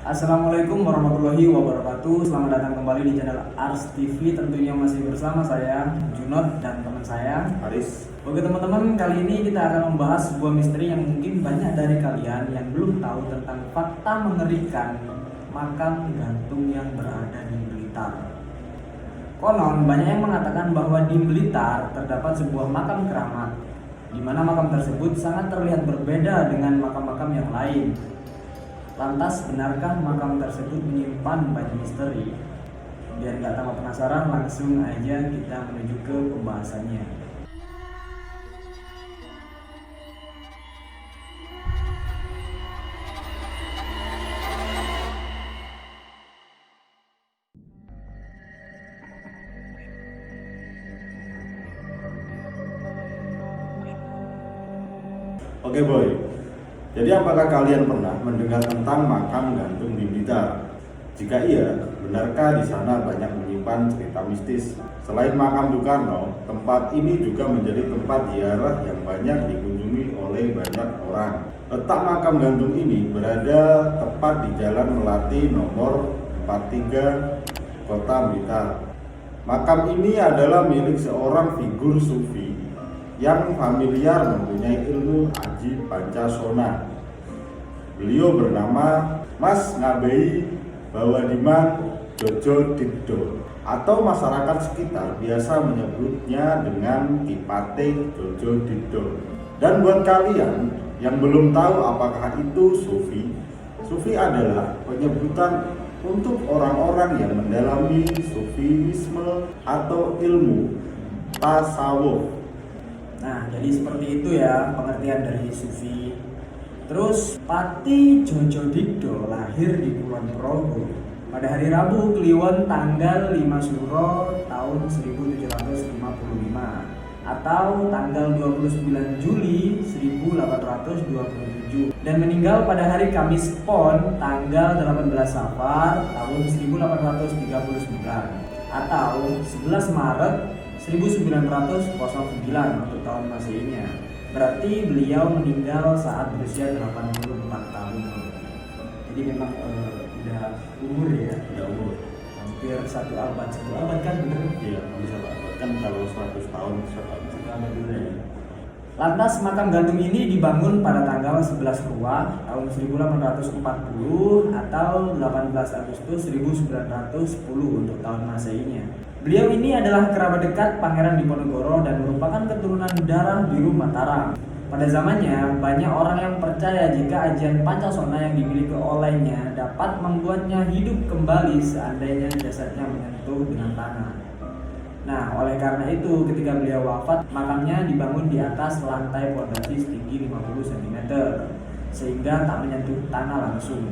Assalamualaikum warahmatullahi wabarakatuh. Selamat datang kembali di channel Ars TV. Tentunya masih bersama saya Junot dan teman saya Haris. Oke teman-teman, kali ini kita akan membahas sebuah misteri yang mungkin banyak dari kalian yang belum tahu tentang fakta mengerikan makam gantung yang berada di Blitar. Konon banyak yang mengatakan bahwa di Blitar terdapat sebuah makam keramat, di mana makam tersebut sangat terlihat berbeda dengan makam-makam yang lain. Lantas, benarkah makam tersebut menyimpan banyak misteri? Biar nggak tambah penasaran, langsung aja kita menuju ke pembahasannya. Oke boy, jadi apakah kalian pernah mendengar tentang makam gantung di Blitar? Jika iya, benarkah di sana banyak menyimpan cerita mistis? Selain makam Soekarno, tempat ini juga menjadi tempat ziarah yang banyak dikunjungi oleh banyak orang. Letak makam gantung ini berada tepat di Jalan Melati nomor 43, Kota Blitar. Makam ini adalah milik seorang figur sufi yang familiar mempunyai ilmu Aji Pancasona. Beliau bernama Mas Ngabei Bawadiman Jojo Diddo, atau masyarakat sekitar biasa menyebutnya dengan Kipate Jojo Diddo. Dan buat kalian yang belum tahu apakah itu sufi, sufi adalah penyebutan untuk orang-orang yang mendalami sufisme atau ilmu tasawuf. Nah, jadi seperti itu ya pengertian dari sufi. Terus, Pati Jojo Diddo lahir di Kulon Progo pada hari Rabu Kliwon tanggal 5 Suro tahun 1755 atau tanggal 29 Juli 1827 dan meninggal pada hari Kamis Pon tanggal 18 Safar tahun 1839 atau 11 Maret 1909 untuk tahun Masehinya. Berarti beliau meninggal saat berusia 84 tahun. Jadi memang udah umur ya. Udah umur. Hampir satu abad kan bener? Iya, bisa Pak. Kan kalau 100 tahun Satu abad dulu ya. Lantas makam gantung ini dibangun pada tanggal 11 Ruwa tahun 1840 atau 18 Agustus 1910 untuk tahun Masehinya. Beliau ini adalah kerabat dekat Pangeran Diponegoro dan merupakan keturunan darah biru Mataram. Pada zamannya, banyak orang yang percaya jika ajian Pancasona yang dimiliki olehnya dapat membuatnya hidup kembali seandainya jasadnya menyentuh dengan tanah. Nah, oleh karena itu ketika beliau wafat, makamnya dibangun di atas lantai pondasi setinggi 50 cm sehingga tak menyentuh tanah langsung.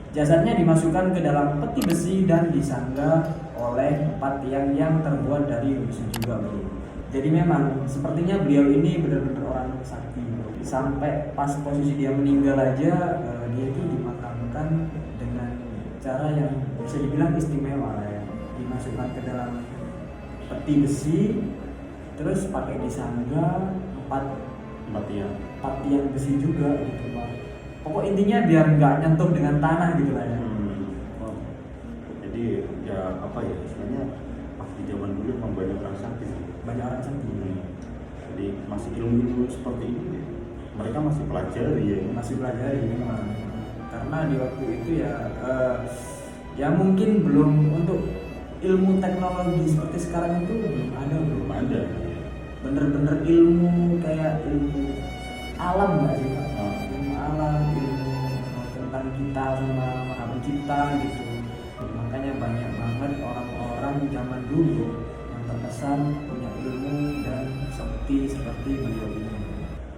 Jasadnya dimasukkan ke dalam peti besi dan disangga oleh 4 tiang yang terbuat dari besi juga, bro. Jadi memang sepertinya beliau ini benar-benar orang sakti, bro. Sampai pas posisi dia meninggal aja, dia itu dimakamkan dengan cara yang bisa dibilang istimewa ya. Dimasukkan ke dalam peti besi, terus pakai disangga 4 tiang besi juga gitu, Pak. Pokok intinya biar nggak nyentuh dengan tanah gitu lah ya. Jadi ya apa ya istilahnya, pas di zaman dulu memang banyak orang sakti. Banyak orang sakti. Jadi masih ilmu seperti ini mereka masih pelajari ya. Masih pelajari memang. Karena di waktu itu ya mungkin belum untuk ilmu teknologi seperti sekarang itu belum ada. Bener-bener ilmu kayak ilmu alam nggak sih Pak? Ilmu alam, ilmu tentang kita sama Maha Pencipta gitu. Makanya banyak banget orang-orang zaman dulu yang terkesan punya ilmu dan sakti seperti beliau ini.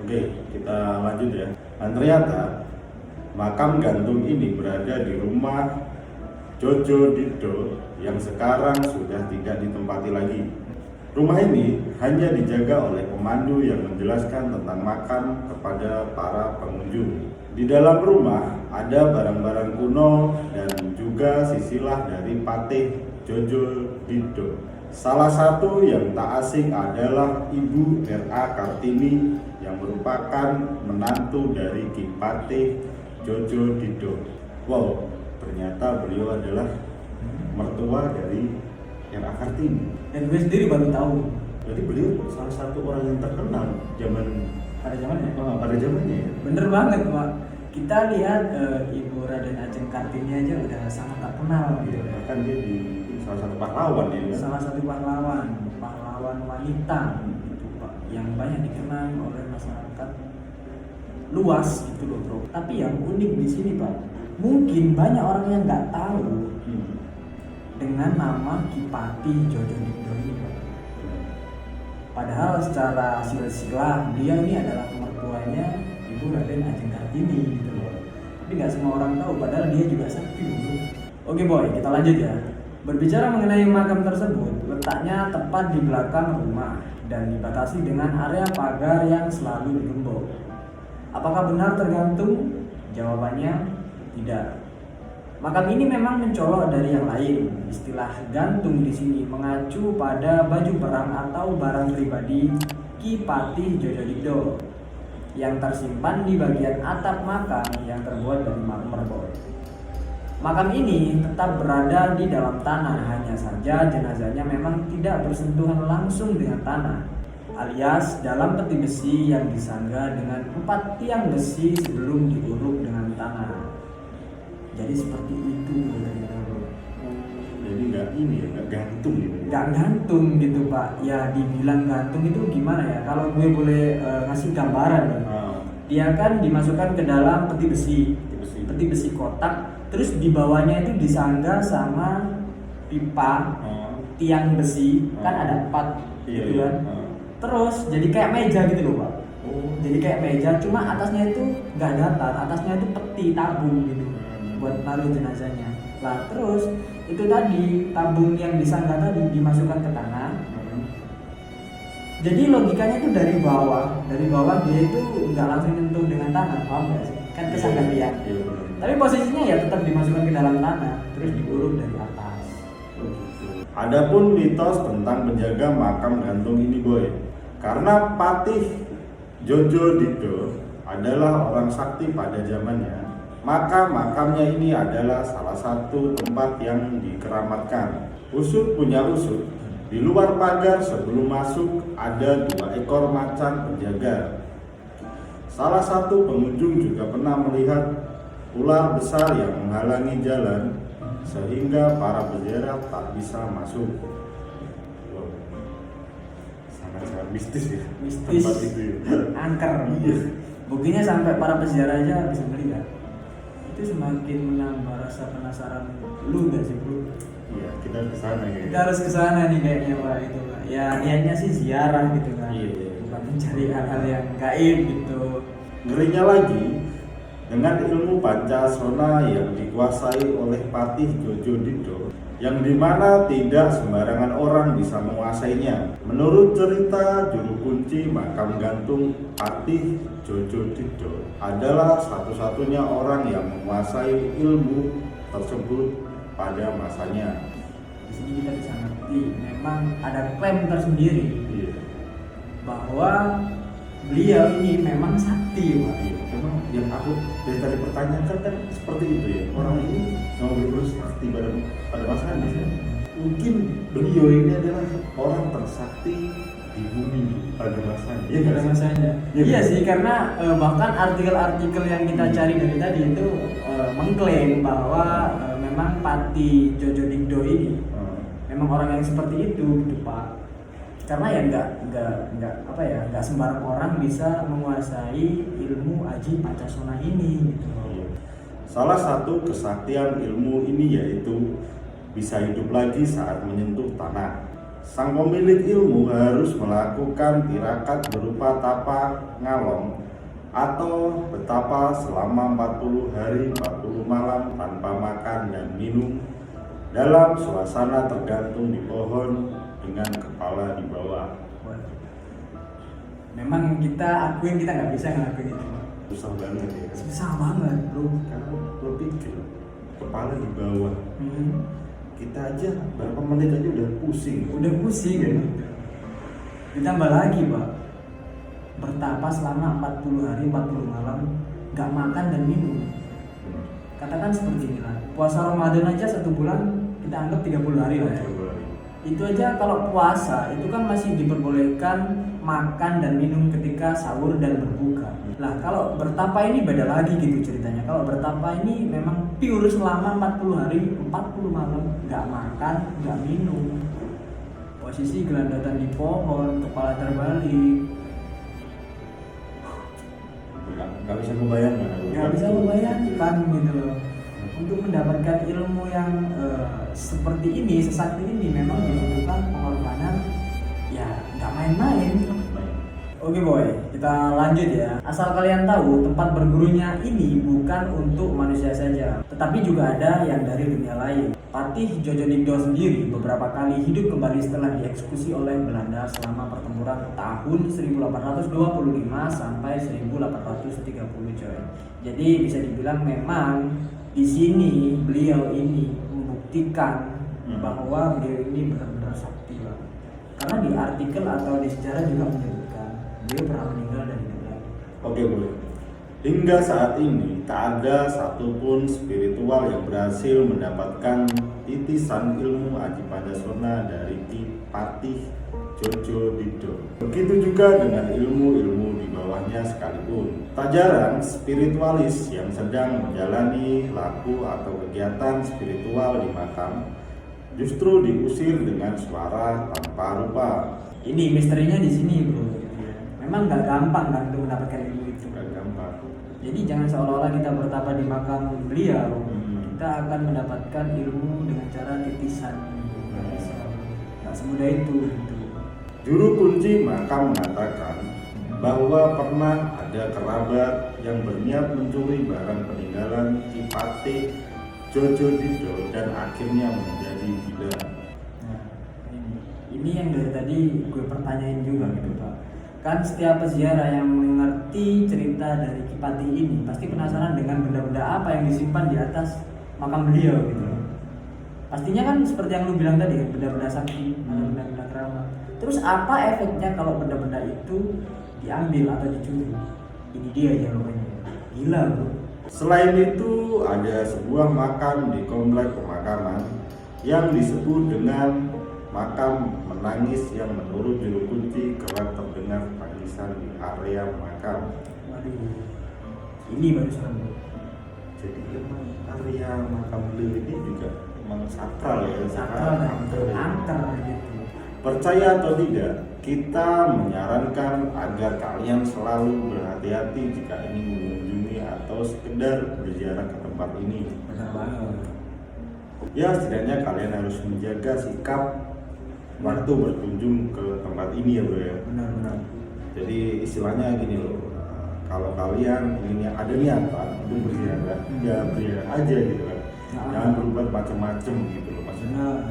Oke, kita lanjut ya. Dan ternyata makam gantung ini berada di rumah Jojo Diddo yang sekarang sudah tidak ditempati lagi. Rumah ini hanya dijaga oleh pemandu yang menjelaskan tentang makam kepada para pengunjung. Di dalam rumah ada barang-barang kuno dan juga sisilah dari Patih Jojo Diddo. Salah satu yang tak asing adalah Ibu R.A. Kartini yang merupakan menantu dari Ki Patih Jojo Diddo. Wow, ternyata beliau adalah mertua dari R.A. Kartini. Dan gue sendiri baru tahu Jadi beliau salah satu orang yang terkenal pada zamannya. pada zamannya ya. Bener banget Pak. Kita lihat Ibu Raden Ajeng Kartini aja udah sangat terkenal gitu. Bahkan dia di salah satu pahlawan ya. Salah satu pahlawan wanita gitu Pak, yang banyak dikenang oleh masyarakat luas gitu loh bro. Tapi yang unik di sini Pak, mungkin banyak orang yang nggak tahu dengan nama Kipati Jojo Dikdo ini Pak. Padahal secara silsilah dia ini adalah mertuanya Ibu Raden Ajeng Kartini gitu loh. Tapi nggak semua orang tahu, padahal dia juga sakti bro. Oke boy, kita lanjut ya. Berbicara mengenai makam tersebut, letaknya tepat di belakang rumah dan dibatasi dengan area pagar yang selalu digembok. Apakah benar tergantung? Jawabannya tidak. Makam ini memang mencolok dari yang lain. Istilah gantung di sini mengacu pada baju perang atau barang pribadi Kipati Jojo Dikdo yang tersimpan di bagian atap makam yang terbuat dari marmer boy. Makam ini tetap berada di dalam tanah, hanya saja jenazahnya memang tidak bersentuhan langsung dengan tanah, alias dalam peti besi yang disangga dengan 4 tiang besi sebelum diuruk dengan tanah. Jadi seperti itu bro. Jadi nggak gantung gitu. Nggak gantung gitu Pak. Ya dibilang gantung itu gimana ya? Kalau gue boleh ngasih gambaran Pak. Dia kan dimasukkan ke dalam peti besi kotak, terus di bawahnya itu disangga sama pipa tiang besi, kan ada 4 gitu kan. Terus jadi kayak meja gitu loh Pak. Jadi kayak meja, cuma atasnya itu nggak datar, atasnya itu peti tabung gitu buat naruh jenazahnya. Lah terus itu tadi tabung yang disangga tadi dimasukkan ke tanah. Jadi logikanya itu dari bawah dia itu nggak langsung nyentuh dengan tanah, paham nggak sih? Kan kesangga dia. Tapi posisinya ya tetap dimasukkan ke dalam tanah, terus diuruk dari atas. Adapun mitos tentang penjaga makam gantung ini boy, karena Patih Jojo Dikdo adalah orang sakti pada zamannya, maka makamnya ini adalah salah satu tempat yang dikeramatkan. Usut punya usut, di luar pagar sebelum masuk ada 2 ekor macan penjaga. Salah satu pengunjung juga pernah melihat ular besar yang menghalangi jalan sehingga para peziarah tak bisa masuk. Sangat mistis ya. Mistis. Tempat itu ya. Angker. Iya. Buktinya sampai para peziarah aja bisa melihat. Itu semakin menambah rasa penasaran lu nggak sih bro? Iya, kita harus ke sana ya. Kita harus ke sana nih kayaknya Pak itu Pak. Ya niatnya sih ziarah gitu kan. Iya. Bukan mencari hal-hal yang gaib gitu. Ngerinya lagi, dengan ilmu Pancasona yang dikuasai oleh Patih Jojo Dikdo, yang dimana tidak sembarangan orang bisa menguasainya. Menurut cerita, juru kunci makam gantung Patih Jojo Dikdo adalah satu-satunya orang yang menguasai ilmu tersebut pada masanya. Di sini kita bisa ngerti memang ada klaim tersendiri Iya. bahwa beliau ini memang sakti Pak. Iya. Memang yang aku dari tadi pertanyakan kan seperti itu ya. Orang ini mau berusaha sakti pada masanya. Mungkin beliau ini adalah orang tersakti di bumi pada masanya. Iya Pada masanya. Iya, Iya betul. sih, karena bahkan artikel-artikel yang kita cari dari tadi itu mengklaim bahwa memang Patih Jojo Dikdo ini memang orang yang seperti itu gitu Pak. Karena ya nggak sembarang orang bisa menguasai ilmu Aji Pancasona ini gitu. Iya. Salah satu kesaktian ilmu ini yaitu bisa hidup lagi saat menyentuh tanah. Sang pemilik ilmu harus melakukan tirakat berupa tapa ngalong atau betapa selama 40 hari 40 malam tanpa makan dan minum dalam suasana tergantung di pohon dengan kepala di bawah. Memang kita akuin kita nggak bisa ngelakuin itu Pak. Susah banget ya. Susah banget bro. Karena lo pikir kepala di bawah, kita aja berapa menit aja udah pusing. Udah pusing kan. Ditambah lagi Pak, bertapa selama 40 hari 40 malam nggak makan dan minum. katakan seperti inilah, puasa Ramadan aja 1 bulan kita anggap 30 hari lah ya. Itu aja kalau puasa itu kan masih diperbolehkan makan dan minum ketika sahur dan berbuka. Lah kalau bertapa ini beda lagi gitu ceritanya. Kalau bertapa ini memang pure selama 40 hari 40 malam nggak makan nggak minum, posisi gelandatan di pohon, kepala terbalik. Nggak bisa kebayangkan. Nggak bisa membayangkan gitu loh. Untuk mendapatkan ilmu yang seperti ini, sesakti ini memang dibutuhkan pengorbanan ya nggak main-main. Oke boy, kita lanjut ya. Asal kalian tahu, tempat bergurunya ini bukan untuk manusia saja, tetapi juga ada yang dari dunia lain. Patih Djojonigdo sendiri beberapa kali hidup kembali setelah dieksekusi oleh Belanda selama pertempuran tahun 1825 sampai 1830 coy. Jadi bisa dibilang memang di sini beliau ini membuktikan bahwa beliau ini benar-benar sakti banget. Karena di artikel atau di sejarah juga menyebutkan beliau pernah meninggal dari negara. Oke boleh. Hingga saat ini tak ada satupun spiritual yang berhasil mendapatkan titisan ilmu Adipadasona dari Ki Patih Djojonigdo. Begitu juga dengan ilmu-ilmu di bawahnya sekalipun. Tak jarang spiritualis yang sedang menjalani laku atau kegiatan spiritual di makam justru diusir dengan suara tanpa rupa. Ini misterinya di sini bro. Memang nggak gampang kan untuk mendapatkan ilmu itu. Nggak gampang. Jadi jangan seolah-olah kita bertapa di makam beliau, kita akan mendapatkan ilmu dengan cara titisan. Nggak semudah itu. Gitu. Juru kunci makam mengatakan bahwa pernah ada kerabat yang berniat mencuri barang peninggalan Ki Patih Djojonigdo dan akhirnya menjadi gila. Nah, ini yang dari tadi gue pertanyain juga gitu Pak. Kan setiap peziarah yang mengerti cerita dari Ki Patih ini pasti penasaran dengan benda-benda apa yang disimpan di atas makam beliau gitu. Pastinya kan seperti yang lu bilang tadi, benda-benda sakti, benda-benda keramat. Terus apa efeknya kalau benda-benda itu diambil atau dicuri? Ini dia jawabannya. Gila bro. Selain itu ada sebuah makam di komplek pemakaman yang disebut dengan makam menangis yang menurut juru kunci kerap terdengar tangisan di area makam. Waduh. Ini baru serem bro. Jadi memang area makam beliau ini juga memang sakral ya, Sakral dan angker gitu. Percaya atau tidak, kita menyarankan agar kalian selalu berhati-hati jika ingin mengunjungi atau sekedar berziarah ke tempat ini. Benar banget. Ya, setidaknya kalian harus menjaga sikap waktu berkunjung ke tempat ini ya bro ya. Benar-benar. Jadi istilahnya gini loh, kalau kalian ingin yang ada niatan untuk berziarah, ya berziarah aja gitu kan. Jangan berbuat macam-macam gitu loh maksudnya.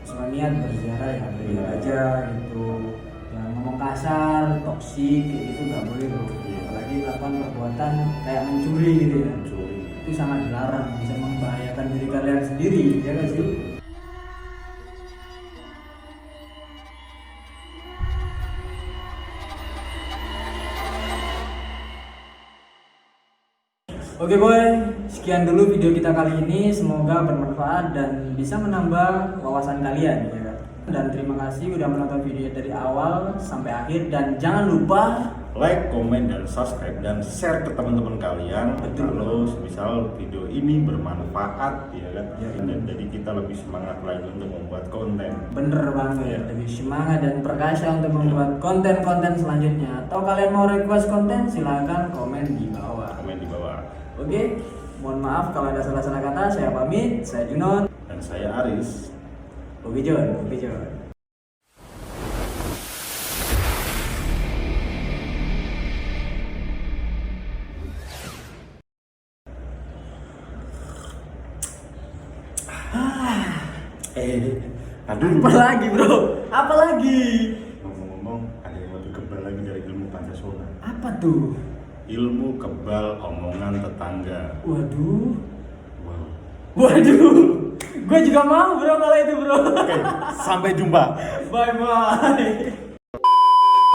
Soal niat berziarah ya beliau aja gitu. Jangan ngomong kasar, toksik kayak gitu nggak boleh bro. Apalagi melakukan perbuatan kayak mencuri gitu ya. Mencuri. Itu sangat dilarang, bisa membahayakan diri kalian sendiri, ya nggak sih? Oke boy, sekian dulu video kita kali ini. Semoga bermanfaat dan bisa menambah wawasan kalian ya kan? Dan terima kasih udah menonton video dari awal sampai akhir. Dan jangan lupa like, komen, dan subscribe dan share ke teman-teman kalian. Betul. Kalau misal video ini bermanfaat ya kan, Ya, dan jadi kita lebih semangat lagi untuk membuat konten. bener banget, lebih semangat dan perkasa untuk membuat konten-konten selanjutnya. Atau kalian mau request konten silahkan komen di bawah. Komen di bawah. Oke, mohon maaf kalau ada salah-salah kata. Saya pamit, saya Junon. Dan saya Aris. Oke Jon, oke Jon. Aduh. Apa lagi bro? Apa lagi? Ngomong-ngomong, ada yang lebih kebal lagi dari ilmu Pancasona. Apa tuh? Ilmu kebal omongan tetangga. Waduh. Wow. Waduh. Gue juga mau bro kalau itu bro. Oke, sampai jumpa. Bye bye.